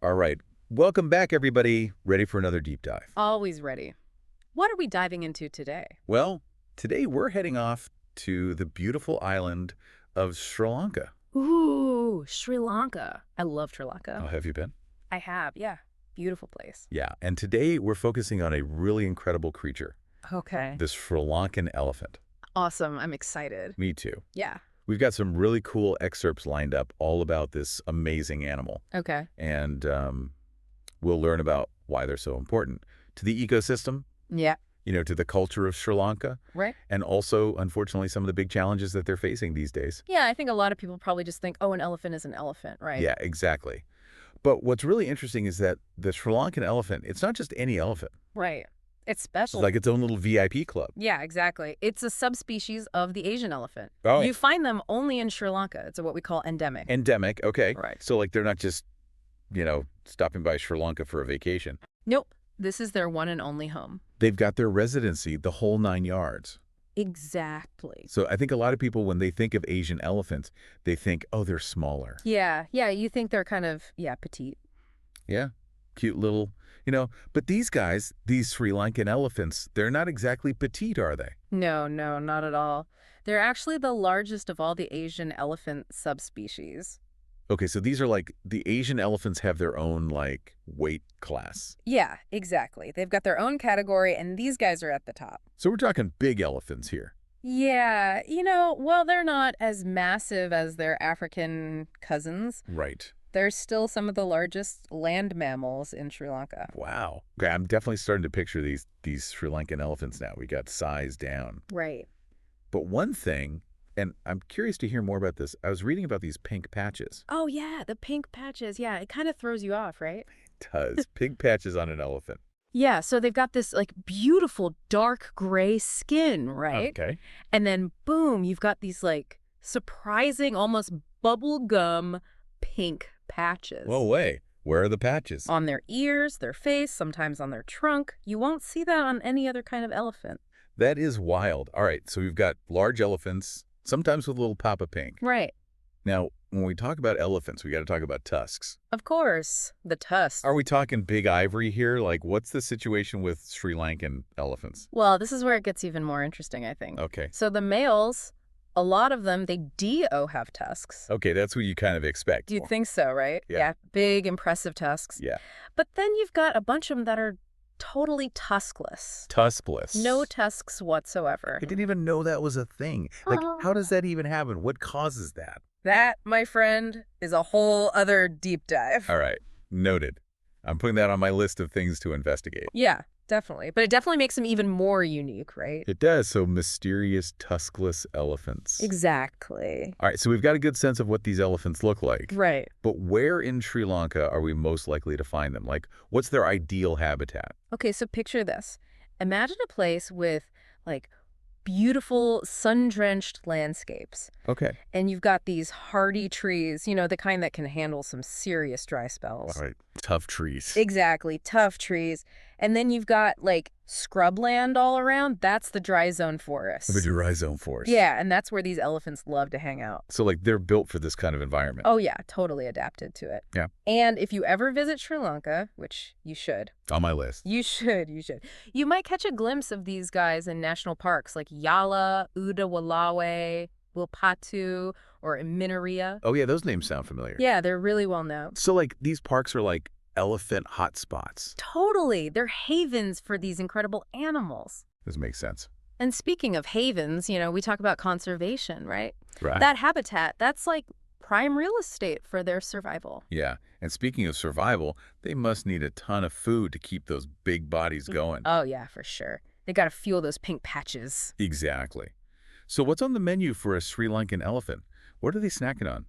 All right. Welcome back, everybody. Ready for another deep dive. Always ready. What are we diving into today? Well, today we're heading off to the beautiful island of Sri Lanka. Ooh, Sri Lanka. I love Sri Oh, Lanka. have you been? I have, yeah. Beautiful place. Yeah. And today we're focusing on a really incredible creature, Okay. the Sri Lankan elephant. Awesome. I'm excited. Me too. Yeah. We've got some really cool excerpts lined up all about this amazing animal. Okay. And we'll learn about why they're so important to the ecosystem, Yeah. to the culture of Sri Lanka, Right? and also, unfortunately, some of the big challenges that they're facing these days. Yeah, I think a lot of people probably just think, oh, an elephant is an elephant, right? Yeah, exactly. But what's really interesting is that the Sri Lankan elephant, it's not just any elephant. Right. It's It's special. like its own little VIP club. Yeah, exactly. It's a subspecies of the Asian elephant. Oh, You find them only in Sri Lanka. It's what we call endemic. endemic, okay. Right. So, like, they're not just, stopping by Sri Lanka for a vacation. Nope. This is their one and only home. They've got their residency the whole 9 yards. Exactly. So I think a lot of people, when they think of Asian elephants, they think, oh, they're smaller. Yeah, you think they're kind of, petite. Yeah, cute little, But these guys, these Sri Lankan elephants, they're not exactly petite, are they? No, not at all. They're actually the largest of all the Asian elephant subspecies. Okay, so these are like the Asian elephants have their own, like, weight class. Yeah, exactly. They've got their own category, and these guys are at the top. So we're talking big elephants here. Yeah, they're not as massive as their African cousins. Right. They're still some of the largest land mammals in Sri Lanka. Wow. Okay, I'm definitely starting to picture these Sri Lankan elephants now. We got size down. Right. But one thing, and I'm curious to hear more about this, I was reading about these pink patches. Oh, yeah, the pink patches. Yeah, it kind of throws you off, right? It does. Pink patches on an elephant. Yeah, so they've got this, beautiful dark gray skin, right? Okay. And then, boom, you've got these, surprising, almost bubblegum pink patches. Whoa, way. Where are the patches? On their ears, their face, sometimes on their trunk. You won't see that on any other kind of elephant. That is wild. All right, so we've got large elephants, sometimes with a little pop of pink. Right. Now, when we talk about elephants, we got to talk about tusks. Of course. The tusks. Are we talking big ivory here? Like, what's the situation with Sri Lankan elephants? Well, this is where it gets even more interesting, I think. Okay. So the males, a lot of them, they do have tusks. Okay, that's what you kind of expect. You'd think so, right? Yeah. Big, impressive tusks. Yeah. But then you've got a bunch of them that are totally tuskless. Tuskless. No tusks whatsoever. I didn't even know that was a thing. Like, how does that even happen? What causes that? That, my friend, is a whole other deep dive. All right. Noted. I'm putting that on my list of things to investigate. Yeah, definitely. But it definitely makes them even more unique, right? It does. So mysterious tuskless elephants. Exactly. All right. So we've got a good sense of what these elephants look like. Right. But where in Sri Lanka are we most likely to find them? Like, what's their ideal habitat? Okay, so picture this. Imagine a place with, beautiful sun-drenched landscapes. Okay. And you've got these hardy trees, the kind that can handle some serious dry spells. All right. Tough trees. Exactly, tough trees. And then you've got, scrubland all around. That's the dry zone forest. The dry zone forest. Yeah, and that's where these elephants love to hang out. So, they're built for this kind of environment. Oh, yeah, totally adapted to it. Yeah. And if you ever visit Sri Lanka, which you should. On my list. You should. You might catch a glimpse of these guys in national parks like Yala, Udawalawe, Wilpattu, or Minneriya. Oh, yeah, those names sound familiar. Yeah, they're really well known. So, these parks are elephant hotspots. Totally. They're havens for these incredible animals. This makes sense. And speaking of havens, we talk about conservation, right? Right. That habitat, that's prime real estate for their survival. Yeah. And speaking of survival, they must need a ton of food to keep those big bodies going. Oh, yeah, for sure. They got to fuel those pink patches. Exactly. So what's on the menu for a Sri Lankan elephant? What are they snacking on?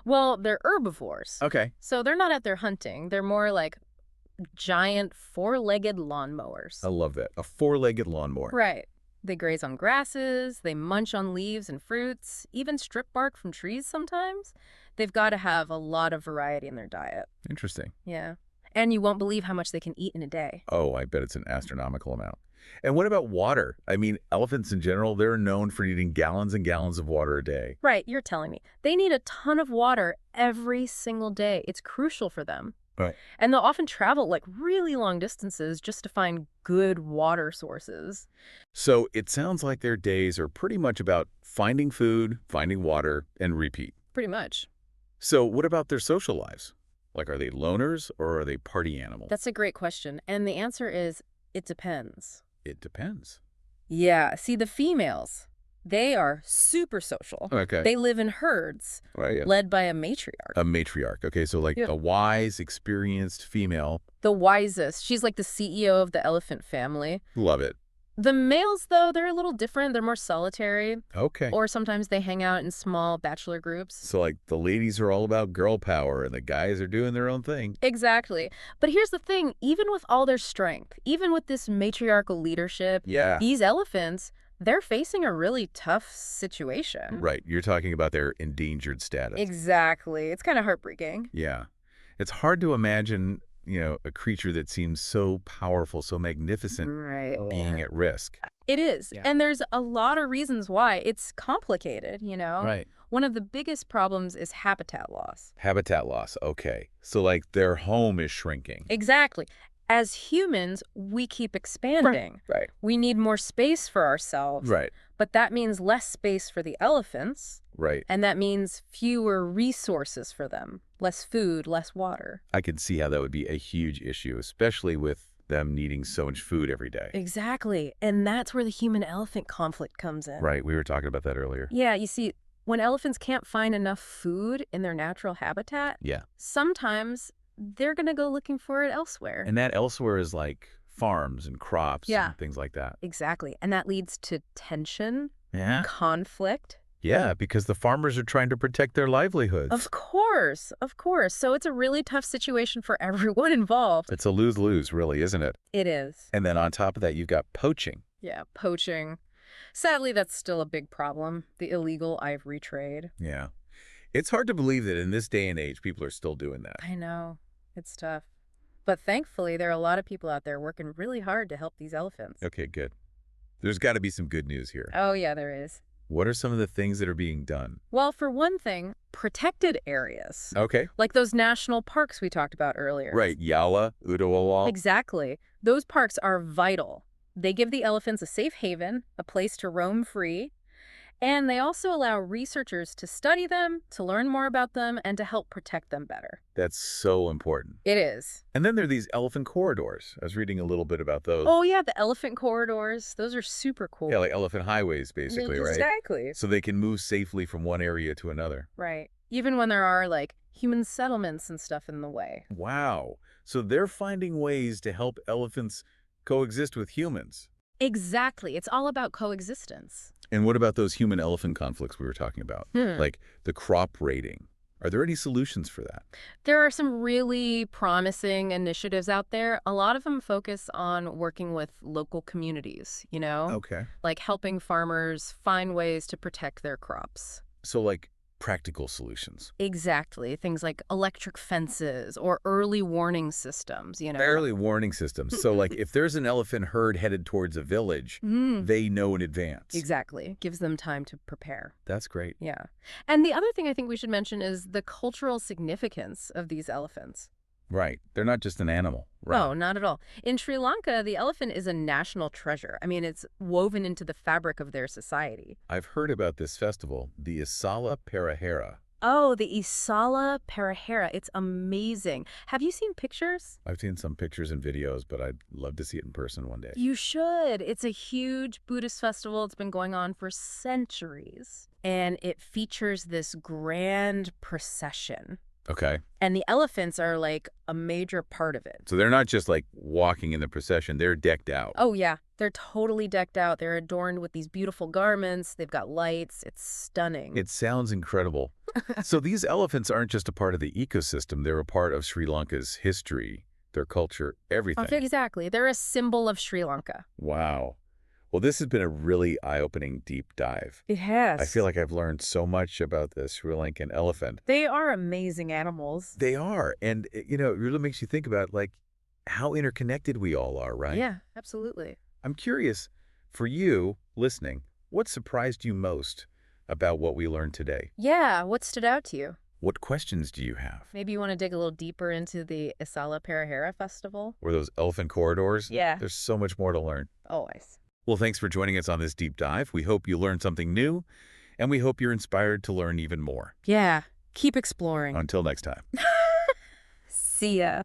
Well, they're herbivores. Okay. So they're not out there hunting. They're more like giant four-legged lawnmowers. I love that. A four-legged lawnmower. Right. They graze on grasses, they munch on leaves and fruits, even strip bark from trees sometimes. They've got to have a lot of variety in their diet. Interesting. Yeah. And you won't believe how much they can eat in a day. Oh, I bet it's an astronomical amount. And what about water? I mean, elephants in general, they're known for needing gallons and gallons of water a day. Right, you're telling me. They need a ton of water every single day. It's crucial for them. Right. And they'll often travel like really long distances just to find good water sources. So it sounds like their days are pretty much about finding food, finding water, and repeat. Pretty much. So what about their social lives? Like, are they loners or are they party animals? That's a great question. And the answer is it depends. It depends. Yeah. See, the females, they are super social. Okay. They live in herds Right, yeah. led by a matriarch. A matriarch. Okay, so like Yeah. a wise, experienced female. The wisest. She's like the CEO of the elephant family. Love it. The males, though, they're a little different. They're more solitary, Okay. or sometimes they hang out in small bachelor groups. So like the ladies are all about girl power and the guys are doing their own thing. Exactly. But here's the thing. Even with all their strength, even with this matriarchal leadership, Yeah. these elephants, they're facing a really tough situation. Right. You're talking about their endangered status. Exactly. It's kind of heartbreaking. Yeah. It's hard to imagine, a creature that seems so powerful, so magnificent, Right. being at risk. It is. Yeah. And there's a lot of reasons why. It's complicated, Right. One of the biggest problems is habitat loss. Habitat loss. Okay. So like their home is shrinking. Exactly. As humans, we keep expanding. Right. We need more space for ourselves. Right. But that means less space for the elephants. Right. And that means fewer resources for them. Less food, less water. I can see how that would be a huge issue, especially with them needing so much food every day. Exactly. And that's where the human-elephant conflict comes in. Right. We were talking about that earlier. Yeah, you see, when elephants can't find enough food in their natural habitat, Yeah. sometimes they're going to go looking for it elsewhere. And that elsewhere is like farms and crops Yeah. and things like that. Exactly. And that leads to tension, Yeah. conflict. Yeah, because the farmers are trying to protect their livelihoods. Of course, of course. So it's a really tough situation for everyone involved. It's a lose-lose, really, isn't it? It is. And then on top of that, you've got poaching. Yeah, poaching. Sadly, that's still a big problem, the illegal ivory trade. Yeah. It's hard to believe that in this day and age, people are still doing that. I know. It's tough. But thankfully, there are a lot of people out there working really hard to help these elephants. Okay, good. There's got to be some good news here. Oh, yeah, there is. What are some of the things that are being done? Well, for one thing, protected areas. Okay. Like those national parks we talked about earlier. Right. Yala, Udawalawe. Exactly. Those parks are vital. They give the elephants a safe haven, a place to roam free, and they also allow researchers to study them, to learn more about them, and to help protect them better. That's so important. It is. And then there are these elephant corridors. I was reading a little bit about those. Oh, yeah, the elephant corridors. Those are super cool. Yeah, like elephant highways, basically, right? Exactly. So they can move safely from one area to another. Right. Even when there are, like, human settlements and stuff in the way. Wow. So they're finding ways to help elephants coexist with humans. Exactly. It's all about coexistence. And what about those human-elephant conflicts we were talking about? Like the crop raiding. Are there any solutions for that? There are some really promising initiatives out there. A lot of them focus on working with local communities, Okay. like helping farmers find ways to protect their crops. So like practical solutions. Exactly. Things like electric fences or early warning systems, Early warning systems. So like if there's an elephant herd headed towards a village, they know in advance. Exactly. Gives them time to prepare. That's great. Yeah. And the other thing I think we should mention is the cultural significance of these elephants. Right. They're not just an animal. Right. No, not at all. In Sri Lanka, the elephant is a national treasure. I mean, it's woven into the fabric of their society. I've heard about this festival, the Isala Perahera. Oh, the Isala Perahera. It's amazing. Have you seen pictures? I've seen some pictures and videos, but I'd love to see it in person one day. You should. It's a huge Buddhist festival. It's been going on for centuries. And it features this grand procession. Okay. And the elephants are like a major part of it. So they're not just like walking in the procession, they're decked out. Oh, yeah. They're totally decked out. They're adorned with these beautiful garments. They've got lights. It's stunning. It sounds incredible. So these elephants aren't just a part of the ecosystem, they're a part of Sri Lanka's history, their culture, everything. Exactly. They're a symbol of Sri Lanka. Wow. Well, this has been a really eye-opening deep dive. It has. I feel like I've learned so much about the Sri Lankan elephant. They are amazing animals. They are. And, it really makes you think about, like, how interconnected we all are, right? Yeah, absolutely. I'm curious, for you, listening, what surprised you most about what we learned today? Yeah, what stood out to you? What questions do you have? Maybe you want to dig a little deeper into the Isala Perahera Festival? Or those elephant corridors? Yeah. There's so much more to learn. Always. Well, thanks for joining us on this deep dive. We hope you learned something new, and we hope you're inspired to learn even more. Yeah. Keep exploring. Until next time. See ya.